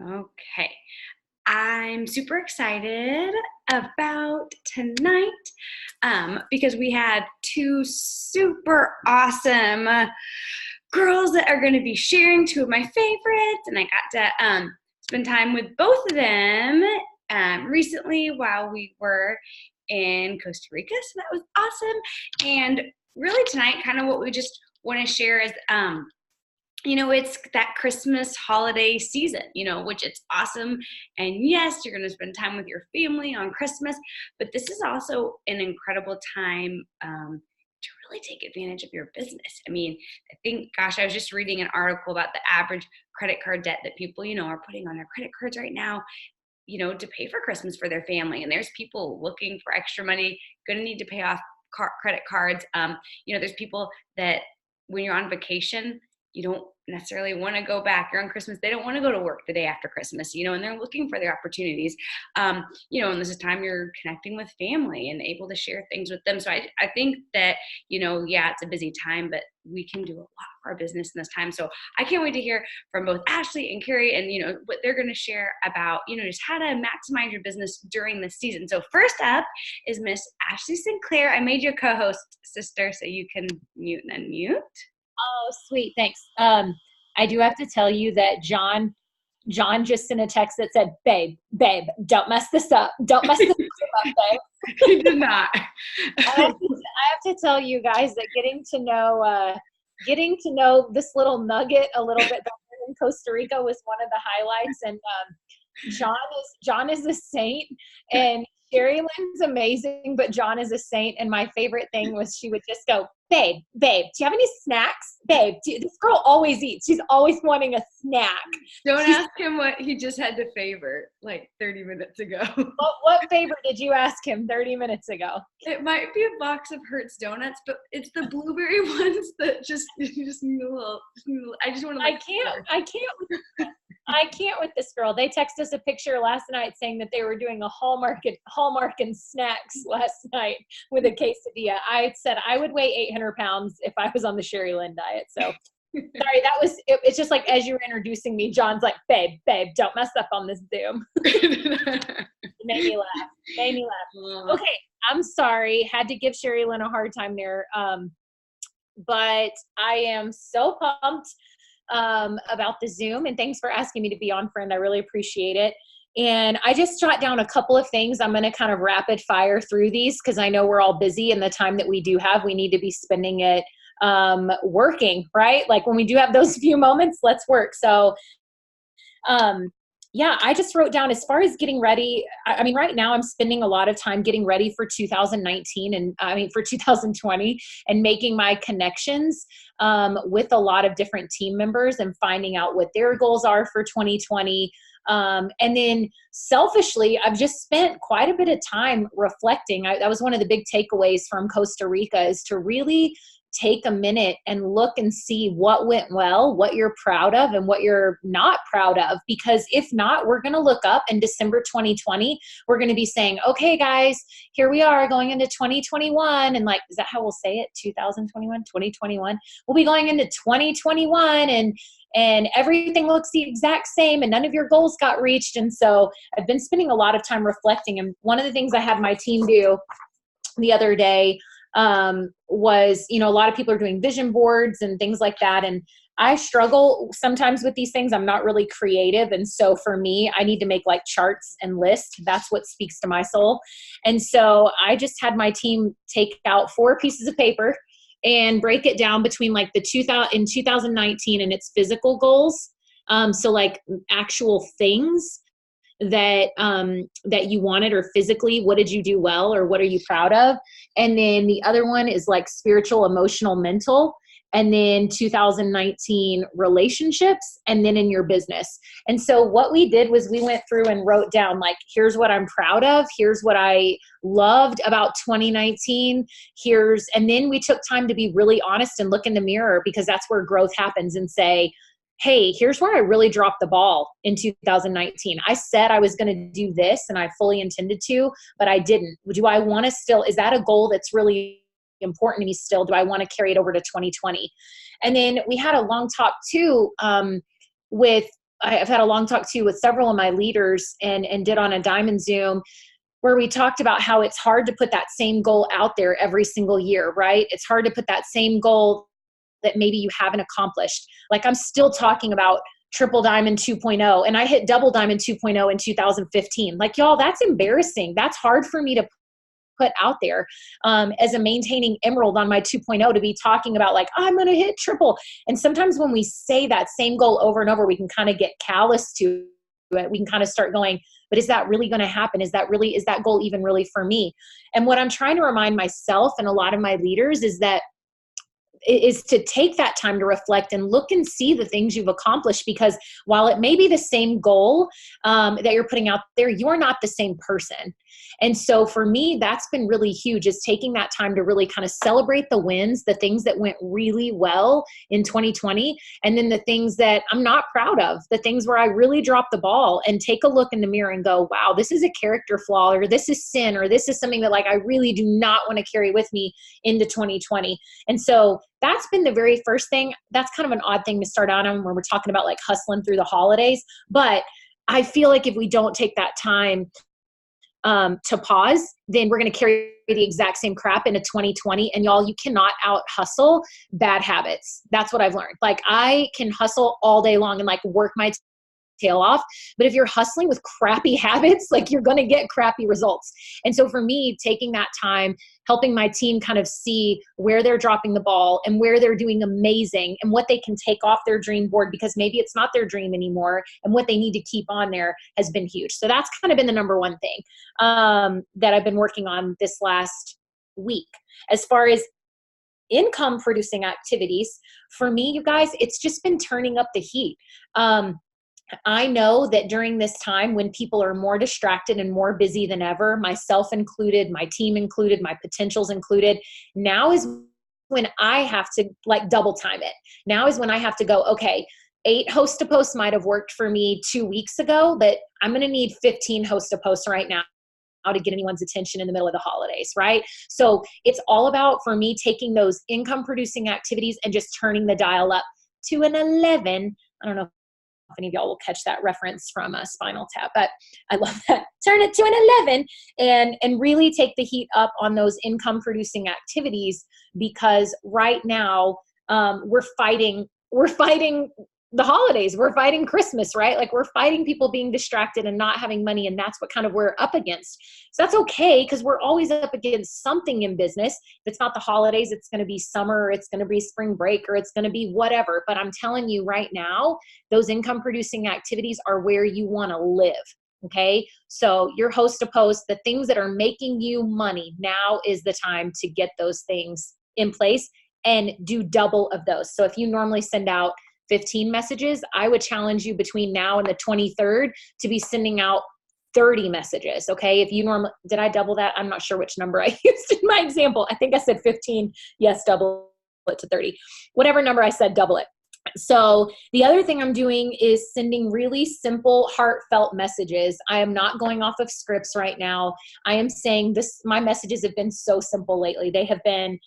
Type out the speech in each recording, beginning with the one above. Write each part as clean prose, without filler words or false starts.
Okay. I'm super excited about tonight because we had two super awesome girls that are going to be sharing two of my favorites, and I got to spend time with both of them recently while we were in Costa Rica, so that was awesome. And really tonight, kind of what we just want to share is it's that Christmas holiday season, which it's awesome. And yes, you're going to spend time with your family on Christmas, but this is also an incredible time to really take advantage of your business. I mean, I think, gosh, I was just reading an article about the average credit card debt that people, are putting on their credit cards right now, to pay for Christmas for their family. And there's people looking for extra money, going to need to pay off credit cards. There's people that when you're on vacation, you don't necessarily want to go back. You're on Christmas. They don't want to go to work the day after Christmas, and they're looking for their opportunities. And this is time you're connecting with family and able to share things with them. So I think that, it's a busy time, but we can do a lot for our business in this time. So I can't wait to hear from both Ashley and Carrie and, what they're going to share about, just how to maximize your business during this season. So first up is Miss Ashley Sinclair. I made you co-host, sister, so you can mute and unmute. Oh, sweet. Thanks. I do have to tell you that John just sent a text that said, babe, don't mess this up. Don't mess this up, babe. He did not. I have to tell you guys that getting to know this little nugget a little bit better in Costa Rica was one of the highlights. And John is a saint, and Sherry Lynn's amazing, but John is a saint. And my favorite thing was she would just go, babe, do you have any snacks? Babe, this girl always eats. She's always wanting a snack. Don't ask him what he just had to favor like 30 minutes ago. What favor did you ask him 30 minutes ago? It might be a box of Hertz donuts, but it's the blueberry ones that just need a little. I just want to. I can't with this girl. They texted us a picture last night saying that they were doing a Hallmark and snacks last night with a quesadilla. I said I would weigh 800 pounds if I was on the Sherry Lynn diet. So sorry, it's just like as you were introducing me, John's like, babe, don't mess up on this Zoom. Made me laugh. Okay, I'm sorry. Had to give Sherry Lynn a hard time there. But I am so pumped about the Zoom, and thanks for asking me to be on, friend. I really appreciate it. And I just jot down a couple of things. I'm going to kind of rapid fire through these because I know we're all busy, and the time that we do have, we need to be spending it working, right? Like when we do have those few moments, let's work. So, yeah, I just wrote down as far as getting ready. I mean, right now I'm spending a lot of time getting ready for 2019 and for 2020 and making my connections with a lot of different team members and finding out what their goals are for 2020. And then selfishly, I've just spent quite a bit of time reflecting. That was one of the big takeaways from Costa Rica, is to really take a minute and look and see what went well, what you're proud of, and what you're not proud of. Because if not, we're going to look up in December 2020, we're going to be saying, okay, guys, here we are going into 2021. And like, is that how we'll say it? 2021. We'll be going into 2021 and everything looks the exact same and none of your goals got reached. And so I've been spending a lot of time reflecting. And one of the things I had my team do the other day was, a lot of people are doing vision boards and things like that. And I struggle sometimes with these things. I'm not really creative. And so for me, I need to make like charts and lists. That's what speaks to my soul. And so I just had my team take out 4 pieces of paper and break it down between like in 2019 and its physical goals. So like actual things that you wanted, or physically, what did you do well, or what are you proud of? And then the other one is like spiritual, emotional, mental, and then 2019 relationships, and then in your business. And so what we did was we went through and wrote down like, here's what I'm proud of, here's what I loved about 2019, and then we took time to be really honest and look in the mirror, because that's where growth happens, and say, hey, here's where I really dropped the ball in 2019. I said I was going to do this and I fully intended to, but I didn't. Do I want to still, is that a goal that's really important to me still? Do I want to carry it over to 2020? And then we had a long talk too with I've had a long talk too with several of my leaders and did on a Diamond Zoom where we talked about how it's hard to put that same goal out there every single year, right? It's hard to put that same goal that maybe you haven't accomplished. Like I'm still talking about triple diamond 2.0 and I hit double diamond 2.0 in 2015. Like y'all, that's embarrassing. That's hard for me to put out there as a maintaining emerald on my 2.0 to be talking about like, oh, I'm going to hit triple. And sometimes when we say that same goal over and over, we can kind of get callous to it. We can kind of start going, but is that really going to happen? Is that goal even really for me? And what I'm trying to remind myself and a lot of my leaders is to take that time to reflect and look and see the things you've accomplished, because while it may be the same goal that you're putting out there, you're not the same person. And so for me, that's been really huge, is taking that time to really kind of celebrate the wins, the things that went really well in 2020, and then the things that I'm not proud of, the things where I really dropped the ball, and take a look in the mirror and go, wow, this is a character flaw, or this is sin, or this is something that like I really do not want to carry with me into 2020. And so that's been the very first thing. That's kind of an odd thing to start out on when we're talking about like hustling through the holidays. But I feel like if we don't take that time to pause, then we're going to carry the exact same crap into 2020. And y'all, you cannot out hustle bad habits. That's what I've learned. Like I can hustle all day long and like work my tail off. But if you're hustling with crappy habits, like you're going to get crappy results. And so for me, taking that time, helping my team kind of see where they're dropping the ball and where they're doing amazing and what they can take off their dream board, because maybe it's not their dream anymore, and what they need to keep on there has been huge. So that's kind of been the number one thing that I've been working on this last week. As far as income producing activities, for me, you guys, it's just been turning up the heat. I know that during this time when people are more distracted and more busy than ever, myself included, my team included, my potentials included, now is when I have to like double time it. Now is when I have to go, okay, 8 host to posts might have worked for me 2 weeks ago, but I'm going to need 15 host to posts right now to get anyone's attention in the middle of the holidays, right? So it's all about, for me, taking those income producing activities and just turning the dial up to an 11. I don't know if any of y'all will catch that reference from Spinal Tap, but I love that. Turn it to an 11 and really take the heat up on those income producing activities, because right now we're fighting the holidays. We're fighting Christmas, right? Like we're fighting people being distracted and not having money. And that's what kind of we're up against. So that's okay, because we're always up against something in business. If it's not the holidays, it's going to be summer, or it's going to be spring break, or it's going to be whatever. But I'm telling you right now, those income producing activities are where you want to live. Okay. So your host to post, the things that are making you money, now is the time to get those things in place and do double of those. So if you normally send out 15 messages, I would challenge you between now and the 23rd to be sending out 30 messages. Okay. If you normally, did I double that? I'm not sure which number I used in my example. I think I said 15. Yes. Double it to 30, whatever number I said, double it. So the other thing I'm doing is sending really simple, heartfelt messages. I am not going off of scripts right now. I am saying this, my messages have been so simple lately. They have been,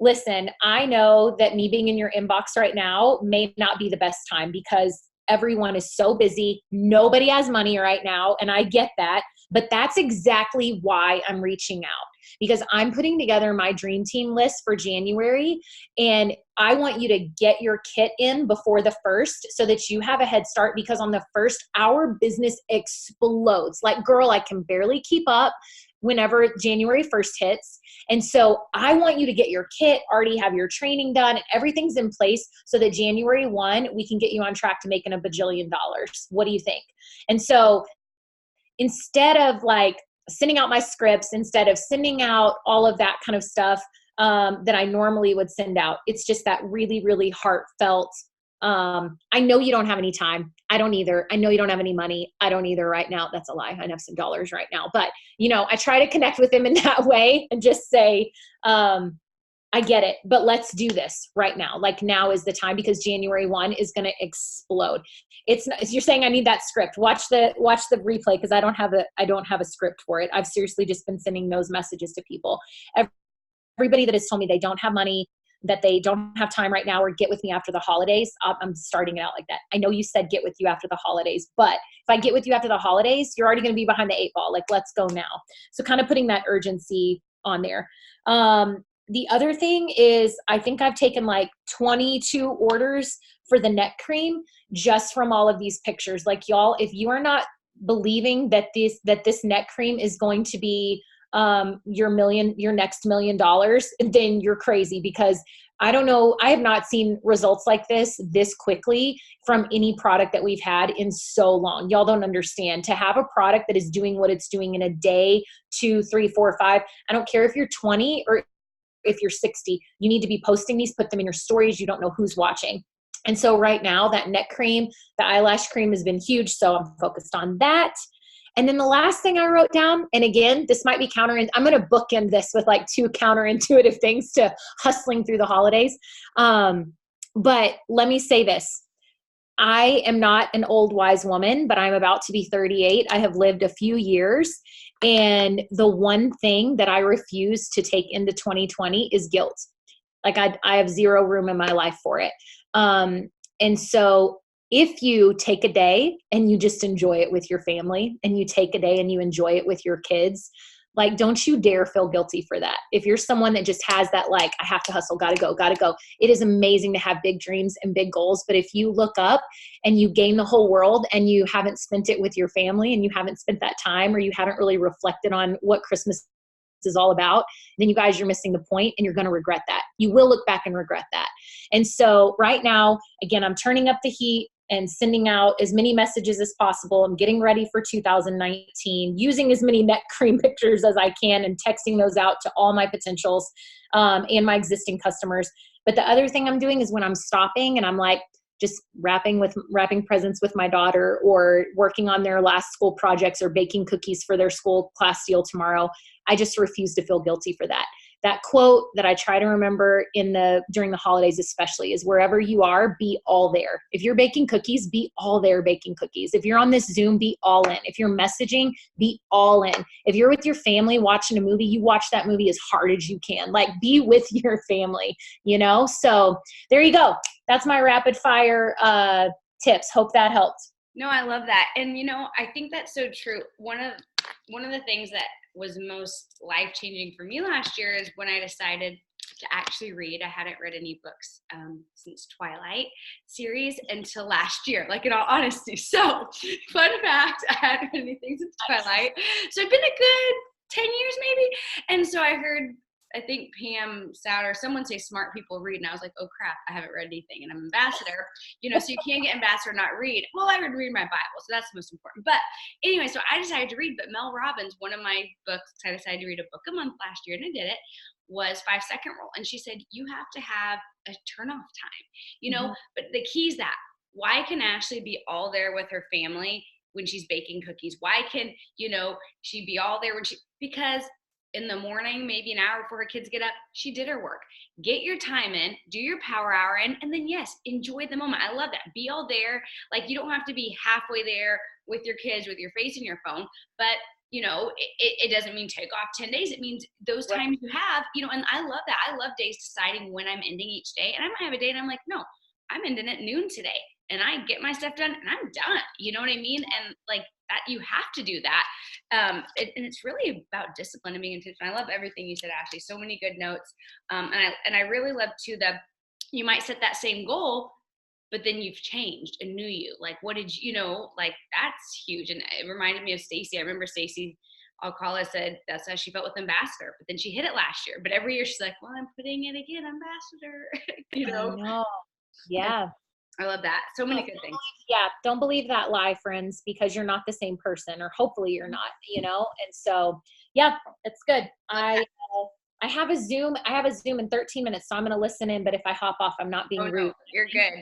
listen, I know that me being in your inbox right now may not be the best time because everyone is so busy. Nobody has money right now. And I get that. But that's exactly why I'm reaching out, because I'm putting together my dream team list for January. And I want you to get your kit in before the 1st so that you have a head start, because on the 1st, our business explodes. Like, girl, I can barely keep up whenever January 1st hits. And so I want you to get your kit, already have your training done, everything's in place so that January 1, we can get you on track to making $1 bajillion. What do you think? And so instead of like sending out my scripts, instead of sending out all of that kind of stuff that I normally would send out, it's just that really, really heartfelt, I know you don't have any time. I don't either. I know you don't have any money. I don't either right now. That's a lie. I have some dollars right now, but I try to connect with them in that way and just say, I get it, but let's do this right now. Like, now is the time, because January 1 is going to explode. It's not, you're saying I need that script. Watch the replay, because I don't have a script for it. I've seriously just been sending those messages to people. Everybody that has told me they don't have money, that they don't have time right now, or get with me after the holidays. I'm starting it out like that. I know you said get with you after the holidays, but if I get with you after the holidays, you're already going to be behind the 8 ball. Like, let's go now. So kind of putting that urgency on there. The other thing is, I think I've taken like 22 orders for the neck cream just from all of these pictures. Like, y'all, if you are not believing that this neck cream is going to be your next $1,000,000, then you're crazy, because I don't know, I have not seen results like this quickly from any product that we've had in so long. Y'all don't understand. To have a product that is doing what it's doing in a day, 2, 3, 4, 5, I don't care if you're 20 or if you're 60, you need to be posting these, put them in your stories. You don't know who's watching. And so right now, that neck cream, the eyelash cream has been huge. So I'm focused on that. And then the last thing I wrote down, and again, this might be I'm going to bookend this with like 2 counterintuitive things to hustling through the holidays. But let me say this. I am not an old wise woman, but I'm about to be 38. I have lived a few years. And the one thing that I refuse to take into 2020 is guilt. Like, I have zero room in my life for it. And so if you take a day and you just enjoy it with your family, and you take a day and you enjoy it with your kids, like, don't you dare feel guilty for that. If you're someone that just has that, like, I have to hustle, gotta go. It is amazing to have big dreams and big goals. But if you look up and you gain the whole world and you haven't spent it with your family, and you haven't spent that time, or you haven't really reflected on what Christmas is all about, then you guys, you're missing the point, and you're going to regret that. You will look back and regret that. And so right now, again, I'm turning up the heat and sending out as many messages as possible. I'm getting ready for 2019, using as many neck cream pictures as I can, and texting those out to all my potentials and my existing customers. But the other thing I'm doing is, when I'm stopping and I'm like just wrapping presents with my daughter, or working on their last school projects, or baking cookies for their school class deal tomorrow, I just refuse to feel guilty for that. That quote that I try to remember during the holidays especially is, wherever you are, be all there. If you're baking cookies, be all there baking cookies. If you're on this Zoom, be all in. If you're messaging, be all in. If you're with your family watching a movie, you watch that movie as hard as you can. Like, be with your family, So there you go. That's my rapid fire tips. Hope that helped. No, I love that. And, I think that's so true. One of the things that was most life-changing for me last year is when I decided to actually read. I hadn't read any books since Twilight series until last year, like, in all honesty. So, fun fact, I hadn't read anything since Twilight. So it'd been a good 10 years maybe. And so I think Pam Souter, someone say smart people read, and I was like, oh crap, I haven't read anything, and I'm ambassador, so you can't get ambassador not read. Well, I would read my Bible, so that's the most important. But anyway, so I decided to read, but Mel Robbins, one of my books, I decided to read a book a month last year, and I did it, was 5-Second Rule. And she said, you have to have a turn off time, but the key is that, why can Ashley be all there with her family when she's baking cookies? Why can, she be all there because in the morning, maybe an hour before her kids get up, she did her work. Get your time in, do your power hour in, and then yes, enjoy the moment. I love that. Be all there. Like, you don't have to be halfway there with your kids with your face in your phone, but it doesn't mean take off 10 days. It means those times you have, and I love that. I love days deciding when I'm ending each day. And I might have a day and I'm like, no, I'm ending at noon today. And I get my stuff done and I'm done. You know what I mean? And like that, you have to do that. And it's really about discipline and being intentional. I love everything you said, Ashley. So many good notes. And I really love too that you might set that same goal, but then you've changed and knew you. Like, what did like, that's huge. And it reminded me of Stacy. I remember Stacy, I'll call it, said that's how she felt with ambassador, but then she hit it last year. But every year she's like, well, I'm putting it again, ambassador. I know. Yeah. I love that. So many good things. Yeah. Don't believe that lie, friends, because you're not the same person, or hopefully you're not, And so, yeah, it's good. I have a Zoom. In 13 minutes, so I'm going to listen in, but if I hop off, I'm not being rude. No, you're good.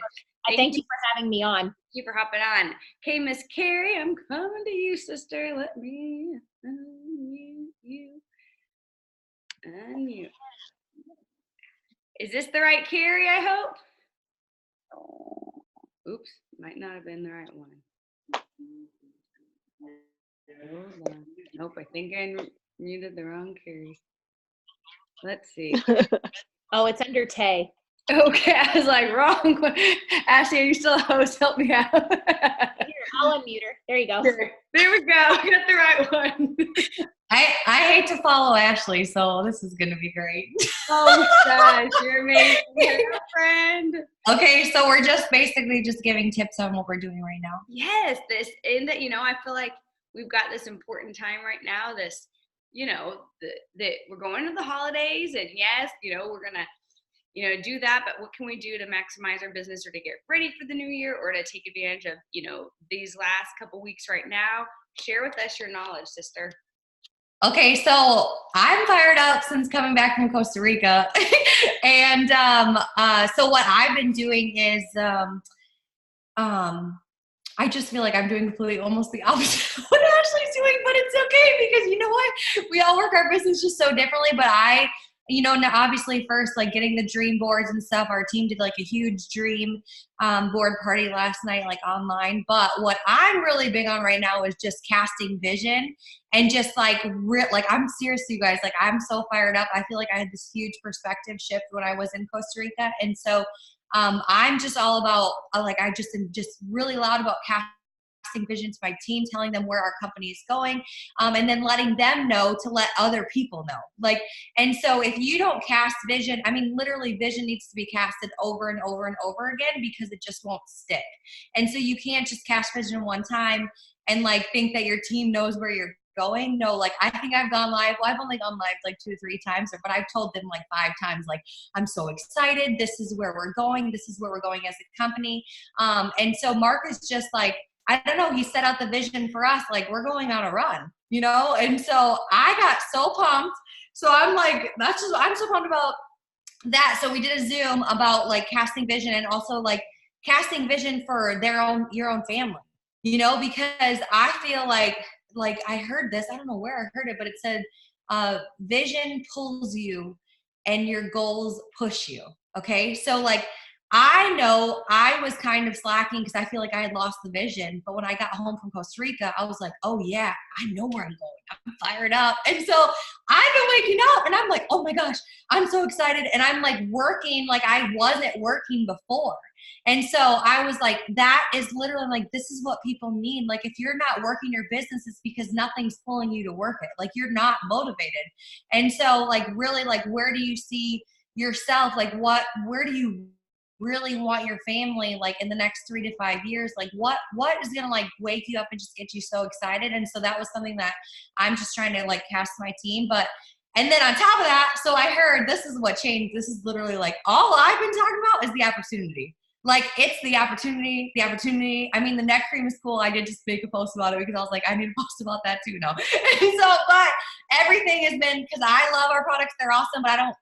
Thank you for having me on. Thank you for hopping on. Okay, Miss Carrie, I'm coming to you, sister. Let me unmute you. Unmute. Is this the right Carrie, I hope? Oops, might not have been the right one. Hold on. Nope, I think I muted the wrong Carrie. Let's see. Oh, it's under Tay. Okay, I was like, wrong one. Ashley, are you still a host? Help me out. Here, I'll unmute her. There you go. There we go. Got the right one. I hate to follow Ashley, so this is going to be great. Oh gosh, you're amazing, friend. Okay, so we're just basically just giving tips on what we're doing right now. Yes, this and that, I feel like we've got this important time right now. This, that we're going to the holidays, and yes, we're gonna, do that. But what can we do to maximize our business, or to get ready for the new year, or to take advantage of, these last couple weeks right now? Share with us your knowledge, sister. Okay, so I'm fired up since coming back from Costa Rica. And so what I've been doing is I just feel like I'm doing completely almost the opposite of what Ashley's doing, but it's okay because you know what? We all work our business just so differently. But now obviously first, like getting the dream boards and stuff, our team did like a huge dream board party last night, like online. But what I'm really big on right now is just casting vision and just like I'm serious, you guys, like I'm so fired up. I feel like I had this huge perspective shift when I was in Costa Rica. And so I'm just all about I just am just really loud about casting vision to my team, telling them where our company is going, and then letting them know to let other people know. And so if you don't cast vision, I mean, literally vision needs to be casted over and over and over again because it just won't stick. And so you can't just cast vision one time and think that your team knows where you're going. No, I think I've gone live. Well, I've only gone live 2 or 3 times, but I've told them 5 times, I'm so excited. This is where we're going. This is where we're going as a company. And so Mark is just I don't know, he set out the vision for us, we're going on a run, And so I got so pumped. So I'm I'm so pumped about that. So we did a Zoom about casting vision, and also casting vision for your own family, because I feel like I heard this, I don't know where I heard it, but it said, vision pulls you and your goals push you. Okay. So I know I was kind of slacking because I feel like I had lost the vision. But when I got home from Costa Rica, I was like, oh yeah, I know where I'm going. I'm fired up. And so I've been waking up and I'm like, oh my gosh, I'm so excited. And I'm working like I wasn't working before. And so I was that is literally this is what people need. If you're not working your business, it's because nothing's pulling you to work it. You're not motivated. And so really where do you see yourself? Where do you really want your family in the next 3 to 5 years? What is gonna wake you up and just get you so excited? And so that was something that I'm just trying to cast my team. And then on top of that, so I heard this is what changed. This is literally all I've been talking about is the opportunity. It's the opportunity. I mean, the neck cream is cool. I did just make a post about it because I was I need to post about that too now. And so, but everything has been, because I love our products. They're awesome, but our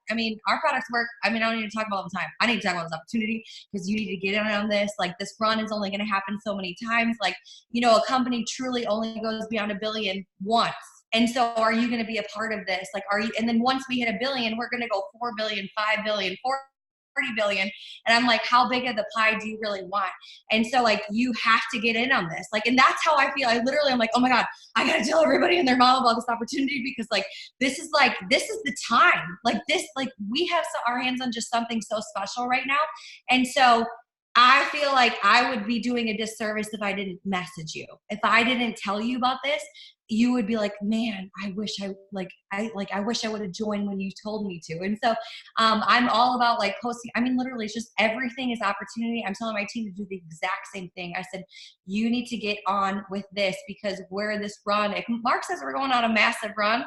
products work. I don't need to talk about all the time. I need to talk about this opportunity because you need to get in on this. This run is only going to happen so many times. A company truly only goes beyond $1 billion once. And so are you going to be a part of this? And then once we hit $1 billion, we're going to go 4 billion, 5 billion, 40 billion. And I'm how big of the pie do you really want? And so you have to get in on this. And that's how I feel. I literally, I'm oh my God, I got to tell everybody and their mom about this opportunity because this is the time. We have our hands on just something so special right now. And so I feel I would be doing a disservice if I didn't message you. If I didn't tell you about this, you would be man, I wish I wish I would have joined when you told me to. And so I'm all about posting. Literally it's just everything is opportunity. I'm telling my team to do the exact same thing. I said, you need to get on with this because we're this run. If Mark says we're going on a massive run,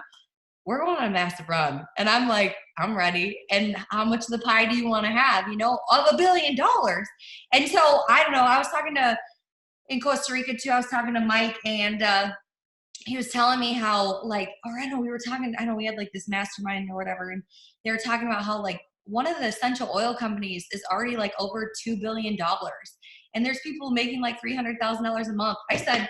we're going on a massive run. And I'm I'm ready. And how much of the pie do you want to have, of $1 billion? And so I don't know. I was talking in Costa Rica too. I was talking to Mike, and he was telling me how I know we had this mastermind or whatever. And they were talking about how one of the essential oil companies is already over $2 billion. And there's people making $300,000 a month. I said,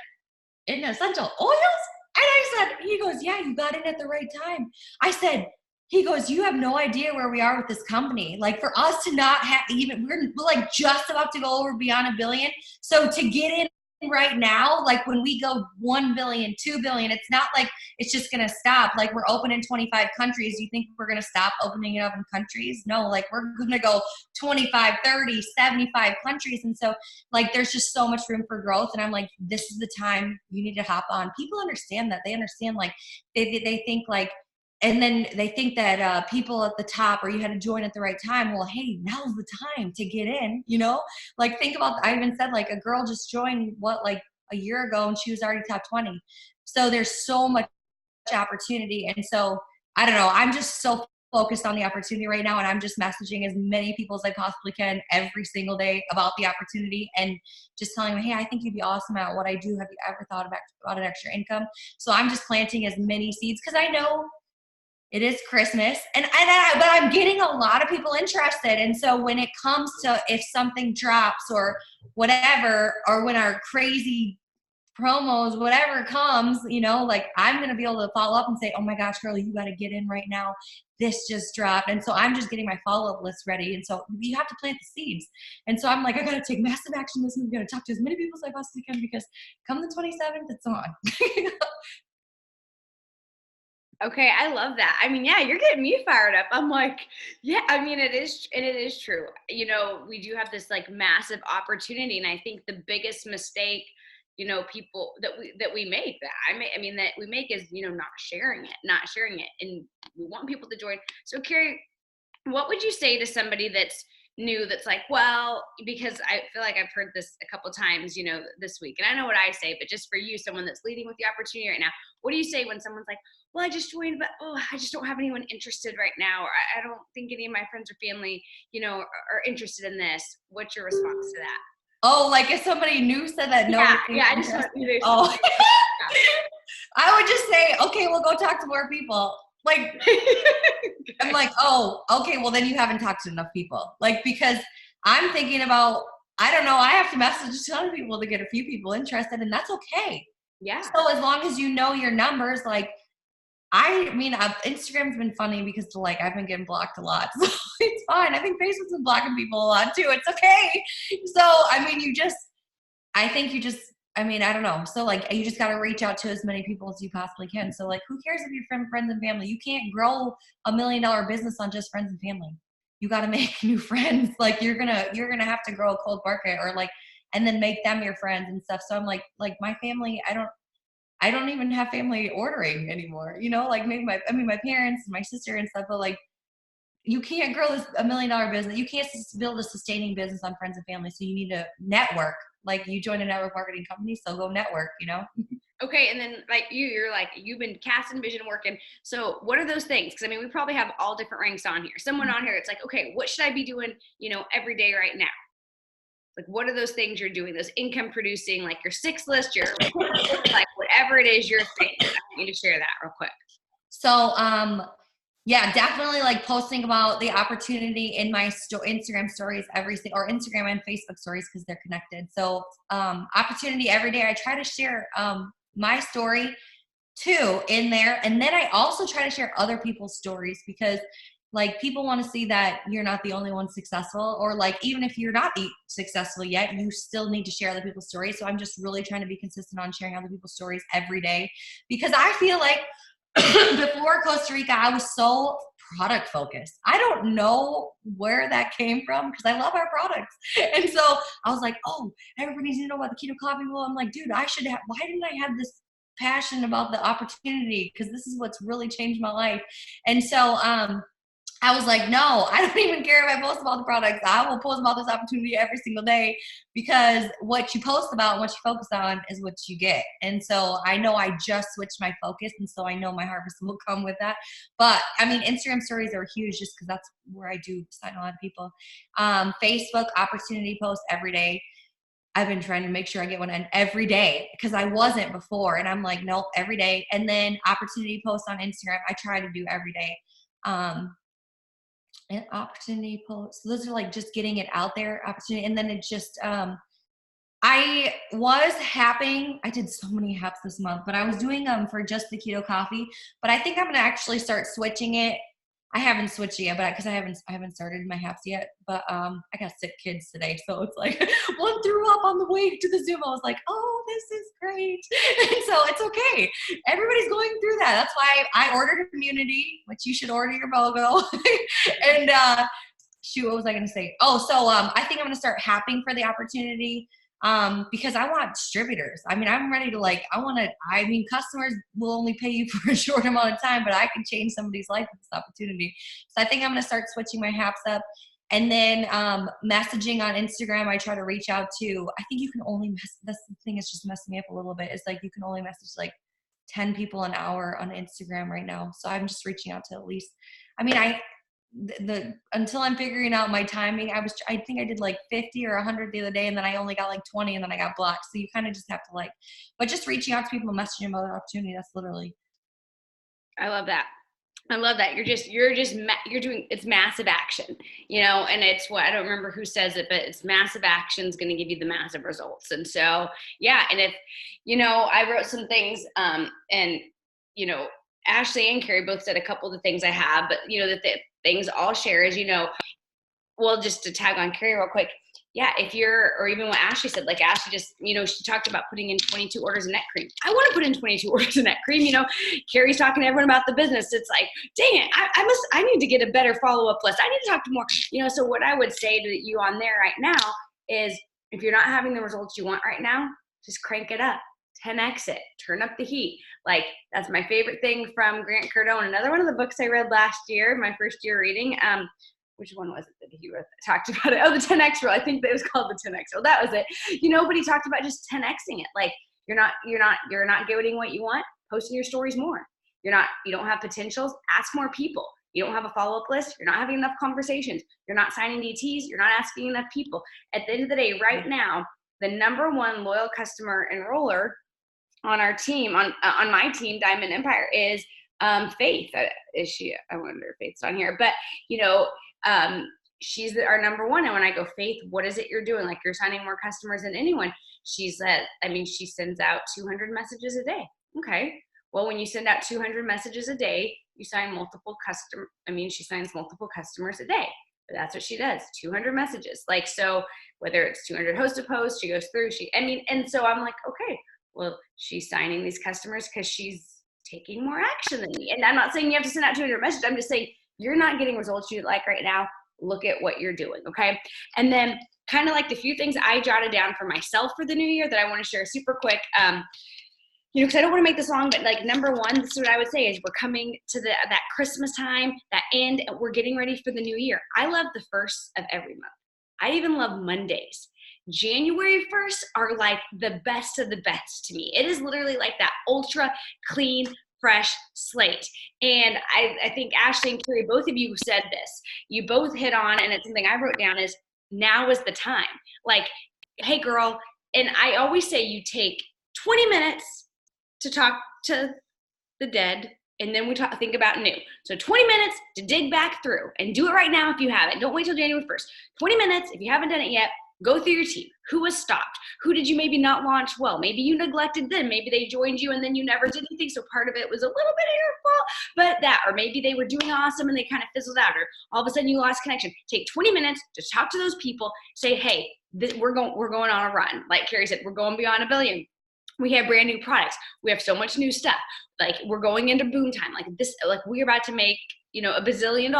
in essential oils? And I said, he goes, yeah, you got in at the right time. I said, he goes, you have no idea where we are with this company. For us to not have we're just about to go over beyond $1 billion. So to get in right now, like when we go 1 billion, 2 billion, it's not like it's just going to stop. Like we're open in 25 countries. You think we're going to stop opening it up in countries? No, like we're going to go 25, 30, 75 countries. And so like, there's just so much room for growth. And I'm like, this is the time you need to hop on. People understand that. They understand, like, they think like, and then they think that people at the top, or you had to join at the right time. Well, hey, now's the time to get in, you know? Like think about, I even said like a girl just joined like a year ago and she was already top 20. So there's so much opportunity. And so I don't know, I'm just so focused on the opportunity right now. And I'm just messaging as many people as I possibly can every single day about the opportunity and just telling them, hey, I think you'd be awesome at what I do. Have you ever thought about an extra income? So I'm just planting as many seeds because I know it is Christmas, but I'm getting a lot of people interested. And so when it comes to if something drops or whatever, or when our crazy promos, whatever comes, you know, like I'm going to be able to follow up and say, oh my gosh, girl, you got to get in right now. This just dropped. And so I'm just getting my follow-up list ready. And so you have to plant the seeds. And so I'm like, I got to take massive action this week. I'm going to talk to as many people as I possibly can because come the 27th, it's on. Okay, I love that. I mean, yeah, you're getting me fired up. I'm like, yeah, I mean, it is true. You know, we do have this like massive opportunity, and I think the biggest mistake, you know, people that we make that we make is, you know, not sharing it, and we want people to join. So, Carrie, what would you say to somebody that's new, that's like, well, because I feel like I've heard this a couple times, you know, this week, and I know what I say, but just for you, someone that's leading with the opportunity right now, what do you say when someone's like, well, I just joined, but I just don't have anyone interested right now, or I don't think any of my friends or family, you know, are interested in this? What's your response to that? Oh, like if somebody new said that, no. Yeah, I just want to do. Oh. I would just say, okay, well, go talk to more people. Like, I'm like, oh, okay, well, then you haven't talked to enough people. Like, because I'm thinking about, I don't know, I have to message a ton of people to get a few people interested, and that's okay. Yeah. So as long as you know your numbers, like, I mean, Instagram's been funny because like I've been getting blocked a lot, so it's fine. I think Facebook's been blocking people a lot too. It's okay. So I mean, I don't know. So like, you just got to reach out to as many people as you possibly can. So like, who cares if you're from friends and family? You can't grow $1 million business on just friends and family. You got to make new friends. Like you're gonna have to grow a cold market, or like, and then make them your friends and stuff. So I'm like my family, I don't even have family ordering anymore, you know, like maybe my parents and my sister and stuff, but like you can't grow this $1 million business. You can't build a sustaining business on friends and family. So you need to network. Like you join a network marketing company, so go network, you know? Okay. And then like you're like, you've been casting vision working. So what are those things? Cause I mean, we probably have all different ranks on here. Someone on here, it's like, okay, what should I be doing, you know, every day right now? Like, what are those things you're doing? Those income producing, like your 6 list, your like whatever it is you're saying. I want you to share that real quick. So, yeah, definitely like posting about the opportunity in my Instagram stories or Instagram and Facebook stories because they're connected. So, opportunity every day. I try to share my story too in there, and then I also try to share other people's stories because like people want to see that you're not the only one successful, or like even if you're not successful yet, you still need to share other people's stories. So I'm just really trying to be consistent on sharing other people's stories every day because I feel like before Costa Rica, I was so product focused. I don't know where that came from because I love our products. And so I was like, oh, everybody needs to know about the keto coffee. Well, I'm like, dude, why didn't I have this passion about the opportunity? Because this is what's really changed my life. And so, I was like, no, I don't even care if I post about the products. I will post about this opportunity every single day because what you post about and what you focus on is what you get. And so I know I just switched my focus, and so I know my harvest will come with that. But I mean, Instagram stories are huge just because that's where I do sign a lot of people. Facebook opportunity post every day. I've been trying to make sure I get one in every day because I wasn't before. And I'm like, nope, every day. And then opportunity post on Instagram, I try to do every day. And opportunity posts. Those are like just getting it out there, opportunity. And then it just, I was happing. I did so many haps this month, but I was doing for just the keto coffee. But I think I'm gonna actually start switching it. I haven't switched yet, but because I haven't started my haps yet. But I got sick kids today, so it's like one threw up on the way to the Zoom. I was like, oh, this is great. And so it's okay. Everybody's going through that. That's why I ordered Immunity, which you should order your BOGO. And shoot, what was I going to say? Oh, so I think I'm going to start happing for the opportunity. Because I want distributors. I mean, I'm ready to customers will only pay you for a short amount of time, but I can change somebody's life with this opportunity. So I think I'm going to start switching my haps up. And then messaging on Instagram, I try to reach out to, I think you can only that's the thing that's just messing me up a little bit. It's like you can only message like 10 people an hour on Instagram right now. So I'm just reaching out to at least, until I'm figuring out my timing, I think I did like 50 or 100 the other day, and then I only got like 20, and then I got blocked. So you kind of just have to but just reaching out to people, messaging them about an opportunity. That's literally. I love that. You're doing, it's massive action, and it's what, I don't remember who says it, but it's massive action is going to give you the massive results. And so, yeah. And if, I wrote some things, and, Ashley and Carrie both said a couple of the things I have, but the things I'll share is, well, just to tag on Carrie real quick. Yeah. Or even what Ashley said, like Ashley just, she talked about putting in 22 orders of neck cream. I want to put in 22 orders of neck cream. Carrie's talking to everyone about the business. It's like, dang it, I need to get a better follow-up list. I need to talk to more, so what I would say to you on there right now is, if you're not having the results you want right now, just crank it up. 10x it, turn up the heat. Like, that's my favorite thing from Grant Cardone. Another one of the books I read last year, my first year reading. Which one was it that he talked about it? Oh, the 10x rule. I think that it was called the 10x rule. That was it. But he talked about just 10xing it. Like, you're not getting what you want, posting your stories more. You don't have potentials, ask more people. You don't have a follow-up list, you're not having enough conversations, you're not signing DTs, you're not asking enough people. At the end of the day, right now, the number one loyal customer enroller on our team, on my team, Diamond Empire, is Faith. Is she? I wonder if Faith's on here. But she's our number one. And when I go, Faith, what is it you're doing? Like, you're signing more customers than anyone. She said, she sends out 200 messages a day. Okay. Well, when you send out 200 messages a day, you sign multiple she signs multiple customers a day. But that's what she does, 200 messages. Like, so whether it's 200 hosted posts, she goes through, and so I'm like, okay, well, she's signing these customers because she's taking more action than me. And I'm not saying you have to send out 200 messages. I'm just saying, you're not getting results you like right now. Look at what you're doing. Okay. And then kind of like the few things I jotted down for myself for the new year that I want to share super quick. Because I don't want to make this long, but like, number one, this is what I would say is, we're coming to that Christmas time, and we're getting ready for the new year. I love the first of every month. I even love Mondays. January 1st are like the best of the best to me. It is literally like that ultra clean, fresh slate. And I think Ashley and Carrie, both of you said this. You both hit on, and it's something I wrote down, is now is the time. Like, hey girl, and I always say you take 20 minutes to talk to the dead, and then we think about new. So 20 minutes to dig back through, and do it right now if you haven't. Don't wait till January 1st. 20 minutes, if you haven't done it yet, go through your team. Who was stopped? Who did you maybe not launch well? Maybe you neglected them. Maybe they joined you and then you never did anything. So part of it was a little bit of your fault, or maybe they were doing awesome and they kind of fizzled out, or all of a sudden you lost connection. Take 20 minutes to talk to those people. Say, hey, we're going on a run. Like Carrie said, we're going beyond $1 billion. We have brand new products. We have so much new stuff. Like, we're going into boom time. Like this, like we're about to make, $1 bazillion.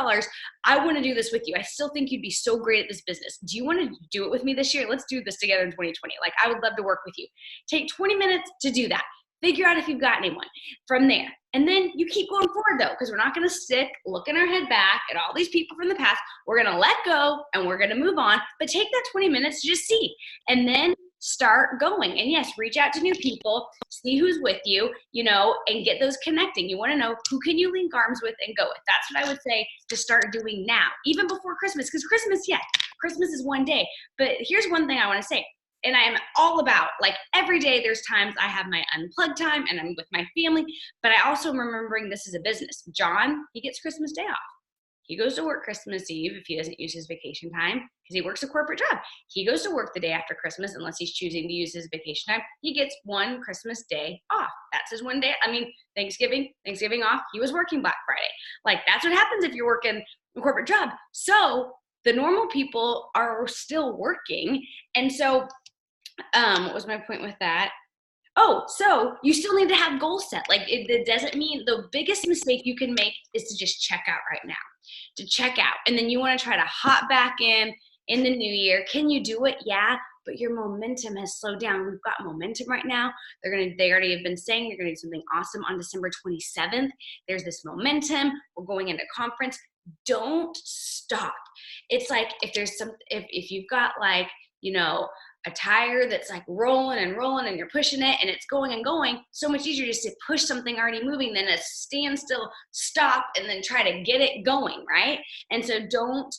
I want to do this with you. I still think you'd be so great at this business. Do you want to do it with me this year? Let's do this together in 2020. Like, I would love to work with you. Take 20 minutes to do that. Figure out if you've got anyone from there. And then you keep going forward though, because we're not going to stick looking our head back at all these people from the past. We're going to let go and we're going to move on, but take that 20 minutes to just see, and then start going. And yes, reach out to new people, see who's with you, and get those connecting. You want to know who can you link arms with and go with. That's what I would say to start doing now, even before Christmas, because Christmas is one day. But here's one thing I want to say. And I am all about, like, every day there's times I have my unplugged time and I'm with my family, but I also am remembering this is a business. John, he gets Christmas Day off. He goes to work Christmas Eve if he doesn't use his vacation time because he works a corporate job. He goes to work the day after Christmas unless he's choosing to use his vacation time. He gets one Christmas day off. That's his one day. I mean, Thanksgiving off. He was working Black Friday. Like, that's what happens if you're working a corporate job. So the normal people are still working. And so what was my point with that? Oh, so you still need to have goals set. Like, it doesn't mean the biggest mistake you can make is to just check out right now, to check out. And then you want to try to hop back in the new year. Can you do it? Yeah, but your momentum has slowed down. We've got momentum right now. They already have been saying they're going to do something awesome on December 27th. There's this momentum. We're going into conference. Don't stop. It's like if you've got like, a tire that's like rolling and you're pushing it and it's going and going, so much easier just to push something already moving than to stand still, stop, and then try to get it going, right? And so don't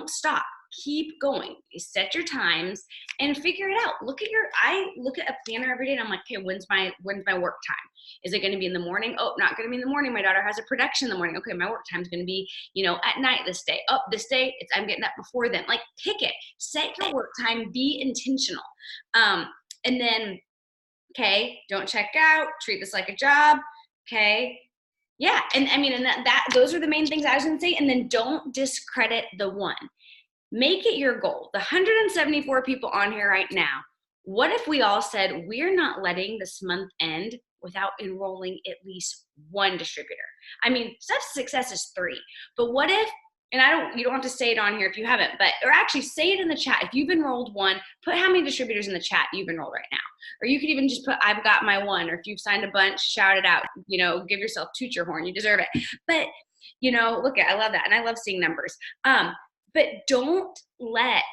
stop. Keep going. You set your times and figure it out. I look at a planner every day and I'm like, okay, when's my work time? Is it going to be in the morning? Oh, not going to be in the morning. My daughter has a production in the morning. Okay, my work time is going to be, at night this day. Oh, this day, I'm getting up before then. Like, pick it. Set your work time. Be intentional. And then, okay, don't check out. Treat this like a job. Okay. Yeah. And I mean, and those are the main things I was going to say. And then don't discredit the one. Make it your goal. The 174 people on here right now, what if we all said, we're not letting this month end without enrolling at least one distributor? I mean, success is 3. But what if, and you don't have to say it on here if you haven't, or actually say it in the chat. If you've enrolled one, put how many distributors in the chat you've enrolled right now. Or you could even just put, I've got my one. Or if you've signed a bunch, shout it out. Give yourself, toot your horn. You deserve it. But, look at, I love that. And I love seeing numbers. But don't let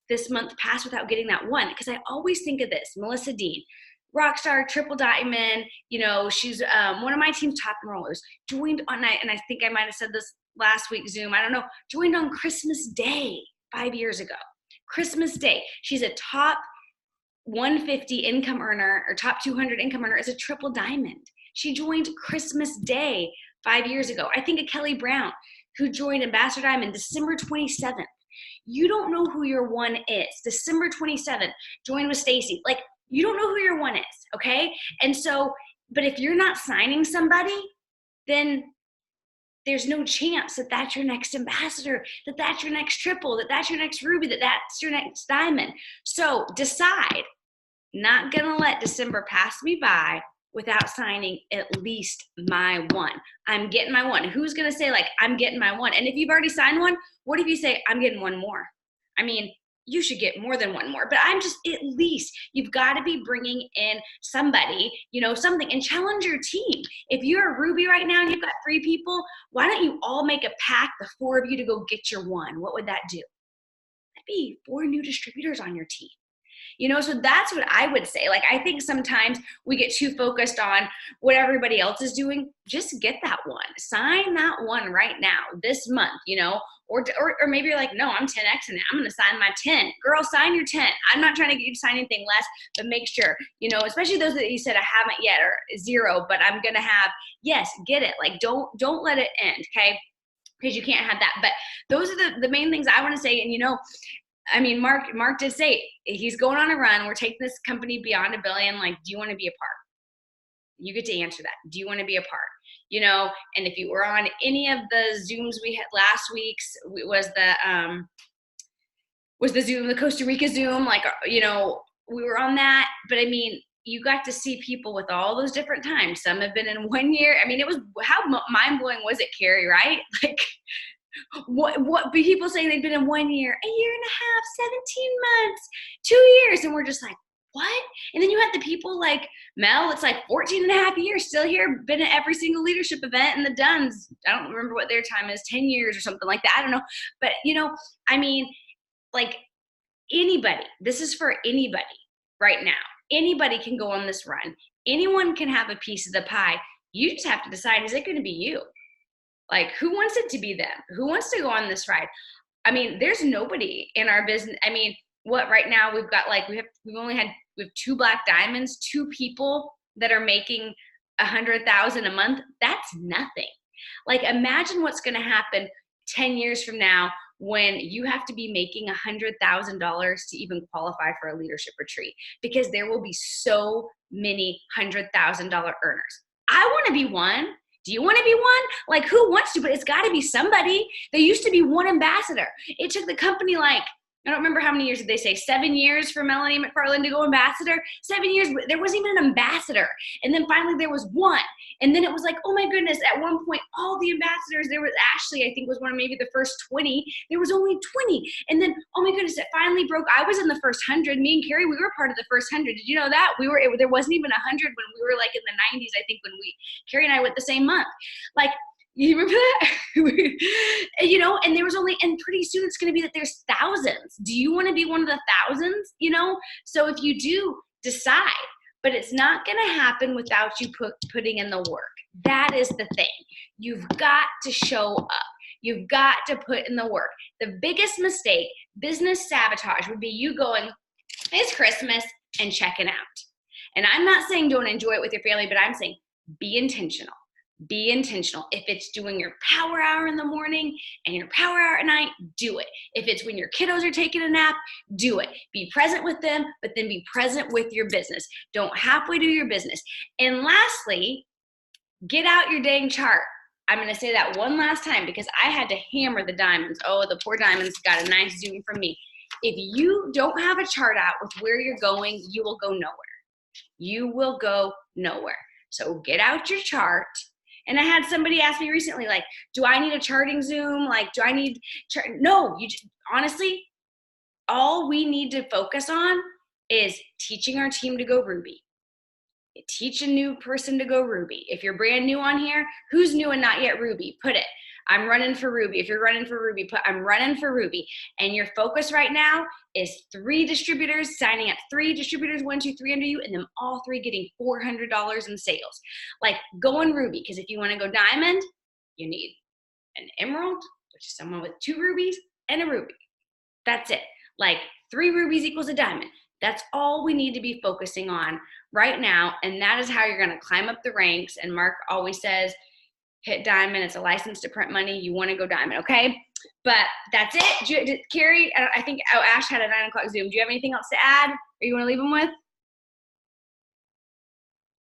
this month pass without getting that one. Because I always think of this, Melissa Dean, Rockstar, Triple Diamond, she's one of my team's top enrollers, joined on night, and I think I might have said this last week, Zoom, I don't know, joined on Christmas Day 5 years ago. Christmas Day. She's a top 150 income earner or top 200 income earner as a Triple Diamond. She joined Christmas Day 5 years ago. I think of Kelly Brown, who joined Ambassador Diamond December 27th. You don't know who your one is. December 27th, joined with Stacy. Like, you don't know who your one is, okay? And so, but if you're not signing somebody, then there's no chance that that's your next ambassador, that that's your next triple, that that's your next ruby, that that's your next diamond. So decide, not gonna let December pass me by without signing at least my one. I'm getting my one. Who's going to say, like, I'm getting my one? And if you've already signed one, what if you say, I'm getting one more? I mean, you should get more than one more. But I'm just, at least, you've got to be bringing in somebody, something, and challenge your team. If you're a Ruby right now and you've got 3 people, why don't you all make a pact, the 4 of you, to go get your one? What would that do? That'd be 4 new distributors on your team. So that's what I would say. Like, I think sometimes we get too focused on what everybody else is doing. Just get that one. Sign that one right now, this month, or maybe you're like, no, I'm 10X and I'm going to sign my 10. Girl, sign your 10. I'm not trying to get you to sign anything less, but make sure, especially those that you said I haven't yet, or 0, but I'm going to have, yes, get it. Like, don't let it end. Okay. Because you can't have that. But those are the main things I want to say. And, I mean, Mark did say he's going on a run. We're taking this company beyond $1 billion. Like, do you want to be a part? You get to answer that. Do you want to be a part? And if you were on any of the Zooms we had last week's, was the Zoom, the Costa Rica Zoom, like, we were on that. But I mean, you got to see people with all those different times. Some have been in 1 year. I mean, it was, how mind-blowing was it, Carrie, right? Like, what people saying they've been in 1 year, a year and a half, 17 months, 2 years. And we're just like, what? And then you have the people like Mel, it's like 14 and a half years, still here, been at every single leadership event. And the Duns, I don't remember what their time is, 10 years or something like that. I don't know. But, I mean, like, anybody, this is for anybody right now. Anybody can go on this run. Anyone can have a piece of the pie. You just have to decide, is it going to be you? Like, who wants it to be them? Who wants to go on this ride? I mean, there's nobody in our business. I mean, what right now we've got, like, we have 2 Black Diamonds, 2 people that are making $100,000 a month. That's nothing. Like, imagine what's going to happen 10 years from now when you have to be making $100,000 to even qualify for a leadership retreat, because there will be so many $100,000 earners. I want to be one. Do you want to be one? Like, who wants to? But it's got to be somebody. There used to be one ambassador. It took the company, like, I don't remember how many years did they say, 7 years for Melanie McFarland to go ambassador. 7 years, there wasn't even an ambassador. And then finally there was one. And then it was like, oh my goodness, at one point, all the ambassadors, there was Ashley, I think was one of maybe the first 20. There was only 20. And then, oh my goodness, it finally broke. I was in the first 100. Me and Carrie, we were part of the first 100. Did you know that? There wasn't even 100 when we were like in the 90s, I think, when Carrie and I went the same month. Like, you remember that? You know, and there was only, and pretty soon it's going to be that there's thousands. Do you want to be one of the thousands? You know, so if you do, decide, but it's not going to happen without you putting in the work. That is the thing. You've got to show up. You've got to put in the work. The biggest mistake, business sabotage, would be you going, it's Christmas, and checking out. And I'm not saying don't enjoy it with your family, but I'm saying be intentional. Be intentional. If it's doing your power hour in the morning and your power hour at night, do it. If it's when your kiddos are taking a nap, do it. Be present with them, but then be present with your business. Don't halfway do your business. And lastly, get out your dang chart. I'm going to say that one last time because I had to hammer the diamonds. Oh, the poor diamonds got a nice zoom from me. If you don't have a chart out with where you're going, you will go nowhere. You will go nowhere. So get out your chart. And I had somebody ask me recently, like, do I need a charting Zoom? Like, do I need No, honestly, all we need to focus on is teaching our team to go Ruby. Teach a new person to go Ruby. If you're brand new on here, who's new and not yet Ruby? Put it. I'm running for Ruby. If you're running for Ruby, put I'm running for Ruby. And your focus right now is 3 distributors, signing up 3 distributors, 1, 2, 3 under you, and them all 3 getting $400 in sales. Like, go on Ruby, because if you want to go diamond, you need an emerald, which is someone with 2 rubies, and a ruby. That's it. Like, 3 rubies equals a diamond. That's all we need to be focusing on right now. And that is how you're going to climb up the ranks. And Mark always says, hit diamond. It's a license to print money. You want to go diamond, okay? But that's it. Carrie, I think Ash had a 9 o'clock Zoom. Do you have anything else to add, or you want to leave them with?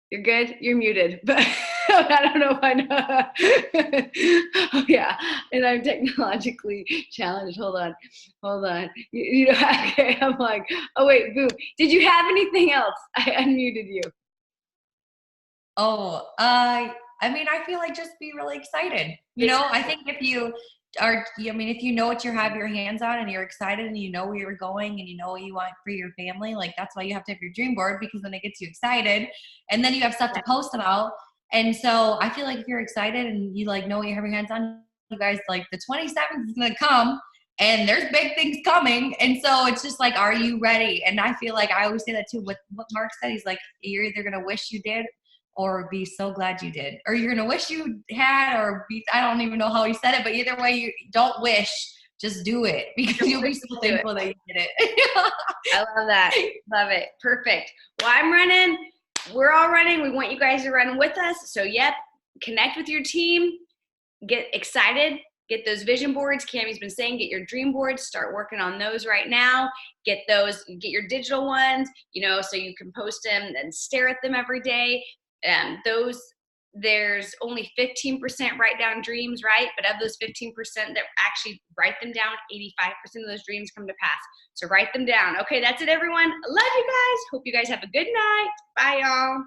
You're good? You're muted. But I don't know if I know. Oh, yeah. And I'm technologically challenged. Hold on. You know, okay. I'm like, oh, wait, boo. Did you have anything else? I unmuted you. Oh, I mean, I feel like just be really excited. You know, I think if you are, I mean, if you know what you have your hands on and you're excited and you know where you're going and you know what you want for your family, like that's why you have to have your dream board, because then it gets you excited and then you have stuff to post about. And so I feel like if you're excited and you like know what you have your hands on, you guys, like the 27th is going to come and there's big things coming. And so it's just like, are you ready? And I feel like I always say that too, with what Mark said. He's like, you're either going to wish you did or be so glad you did, or you're going to wish you had, or be, I don't even know how he said it, but either way, you don't wish, just do it, because you'll be so thankful that you did it. I love that. Love it. Perfect. Well, I'm running. We're all running. We want you guys to run with us. So yep, connect with your team, get excited, get those vision boards. Cammie's been saying, get your dream boards, start working on those right now. Get your digital ones, you know, so you can post them and stare at them every day. There's only 15% write down dreams, right? But of those 15% that actually write them down, 85% of those dreams come to pass. So write them down. Okay, that's it, everyone. I love you guys. Hope you guys have a good night. Bye, y'all.